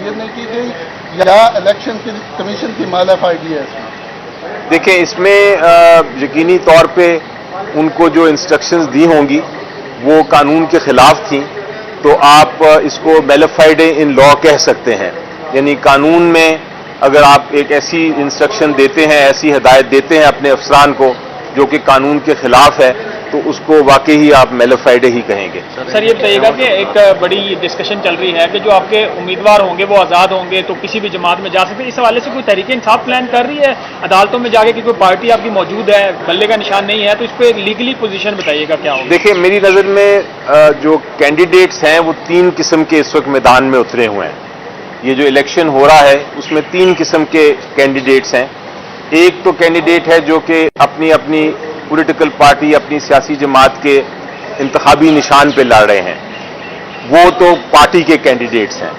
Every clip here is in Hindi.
तस्वीर नहीं की गई या इलेक्शन कमीशन की मालाफाइडी है इसमें? देखिए, इसमें यकीनी तौर पे उनको जो इंस्ट्रक्शंस दी होंगी वो कानून के खिलाफ थी, तो आप इसको मैलिफाइड इन लॉ कह सकते हैं। यानी कानून में अगर आप एक ऐसी इंस्ट्रक्शन देते हैं, ऐसी हिदायत देते हैं अपने अफसरान को जो कि कानून के खिलाफ है, तो उसको वाकई ही आप मैलिफाइड ही कहेंगे। सर ये बताइएगा कि एक बड़ी डिस्कशन चल रही है कि जो आपके उम्मीदवार होंगे वो आज़ाद होंगे तो किसी भी जमात में जा सकते हैं। इस हवाले से कोई तहरीक इंसाफ प्लान कर रही है अदालतों में जाके कि कोई पार्टी आपकी मौजूद है, बल्ले का निशान नहीं है, तो इस पर एक लीगली पोजीशन बताइएगा क्या होगा? देखिए, मेरी नज़र में जो कैंडिडेट्स हैं वो 3 किस्म के इस वक्त मैदान में उतरे हुए हैं। ये जो इलेक्शन हो रहा है उसमें 3 किस्म के कैंडिडेट्स हैं। एक तो कैंडिडेट है जो कि अपनी अपनी पॉलिटिकल पार्टी, अपनी सियासी जमात के इंतखाबी निशान पे लड़ रहे हैं, वो तो पार्टी के कैंडिडेट्स हैं।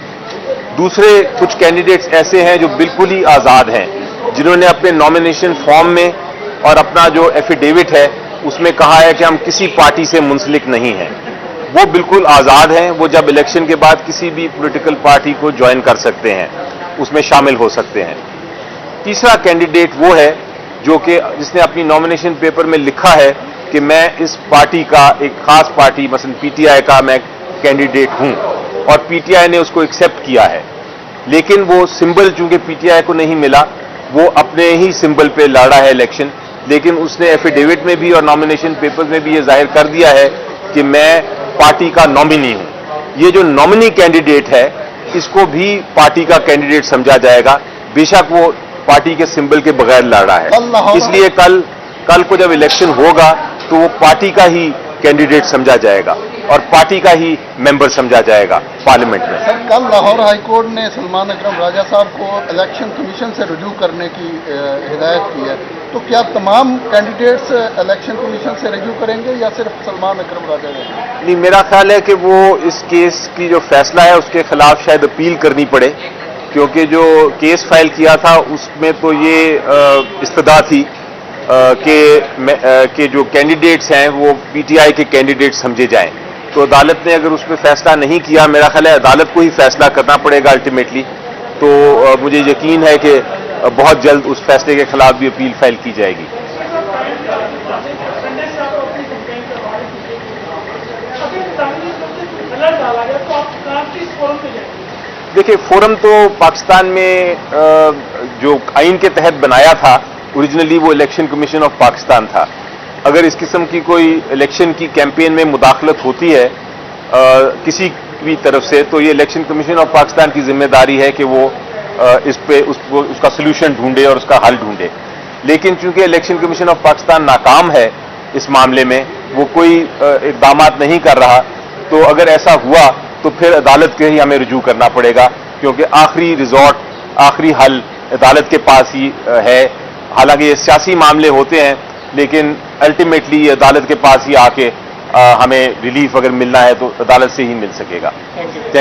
दूसरे कुछ कैंडिडेट्स ऐसे हैं जो बिल्कुल ही आज़ाद हैं, जिन्होंने अपने नॉमिनेशन फॉर्म में और अपना जो एफिडेविट है उसमें कहा है कि हम किसी पार्टी से मुंसलिक नहीं हैं। वो बिल्कुल आज़ाद हैं, वो जब इलेक्शन के बाद किसी भी पॉलिटिकल पार्टी को ज्वाइन कर सकते हैं, उसमें शामिल हो सकते हैं। तीसरा कैंडिडेट वो है जो कि जिसने अपनी नॉमिनेशन पेपर में लिखा है कि मैं इस पार्टी का, एक खास पार्टी मसलन पीटीआई का मैं कैंडिडेट हूं और पीटीआई ने उसको एक्सेप्ट किया है, लेकिन वो सिंबल चूंकि पीटीआई को नहीं मिला, वो अपने ही सिंबल पे लड़ा है इलेक्शन, लेकिन उसने एफिडेविट में भी और नॉमिनेशन पेपर में भी ये जाहिर कर दिया है कि मैं पार्टी का नॉमिनी हूं। ये जो नॉमिनी कैंडिडेट है इसको भी पार्टी का कैंडिडेट समझा जाएगा, बेशक वो पार्टी के सिंबल के बगैर लड़ रहा है। इसलिए कल को जब इलेक्शन होगा तो वो पार्टी का ही कैंडिडेट समझा जाएगा और पार्टी का ही मेंबर समझा जाएगा पार्लियामेंट में। सर, कल लाहौर हाईकोर्ट ने सलमान अकरम राजा साहब को इलेक्शन कमीशन से रुजू करने की हिदायत की है, तो क्या तमाम कैंडिडेट्स इलेक्शन कमीशन से रुजू करेंगे या सिर्फ सलमान अकरम राजा साहब? नहीं, मेरा ख्याल है कि वो इस केस की जो फैसला है उसके खिलाफ शायद अपील करनी पड़े, क्योंकि जो केस फाइल किया था उसमें तो ये इस्तदा थी कि जो कैंडिडेट्स हैं वो पीटीआई के कैंडिडेट समझे जाएं। तो अदालत ने अगर उसमें फैसला नहीं किया, मेरा ख्याल है अदालत को ही फैसला करना पड़ेगा अल्टीमेटली। तो मुझे यकीन है कि बहुत जल्द उस फैसले के खिलाफ भी अपील फाइल की जाएगी। देखिए, फोरम तो पाकिस्तान में जो आइन के तहत बनाया था, ओरिजिनली वो इलेक्शन कमीशन ऑफ पाकिस्तान था। अगर इस किस्म की कोई इलेक्शन की कैंपेन में मुदाखलत होती है किसी भी तरफ से, तो ये इलेक्शन कमीशन ऑफ पाकिस्तान की जिम्मेदारी है कि वो इस पे उसका सोल्यूशन ढूंढे और उसका हल ढूंढे। लेकिन चूंकि इलेक्शन कमीशन ऑफ पाकिस्तान नाकाम है इस मामले में, वो कोई इकदाम नहीं कर रहा, तो अगर ऐसा हुआ तो फिर अदालत के ही हमें रुजू करना पड़ेगा, क्योंकि आखिरी रिजॉर्ट, आखिरी हल अदालत के पास ही है। हालांकि ये सियासी मामले होते हैं, लेकिन अल्टीमेटली अदालत के पास ही आके हमें रिलीफ अगर मिलना है तो अदालत से ही मिल सकेगा।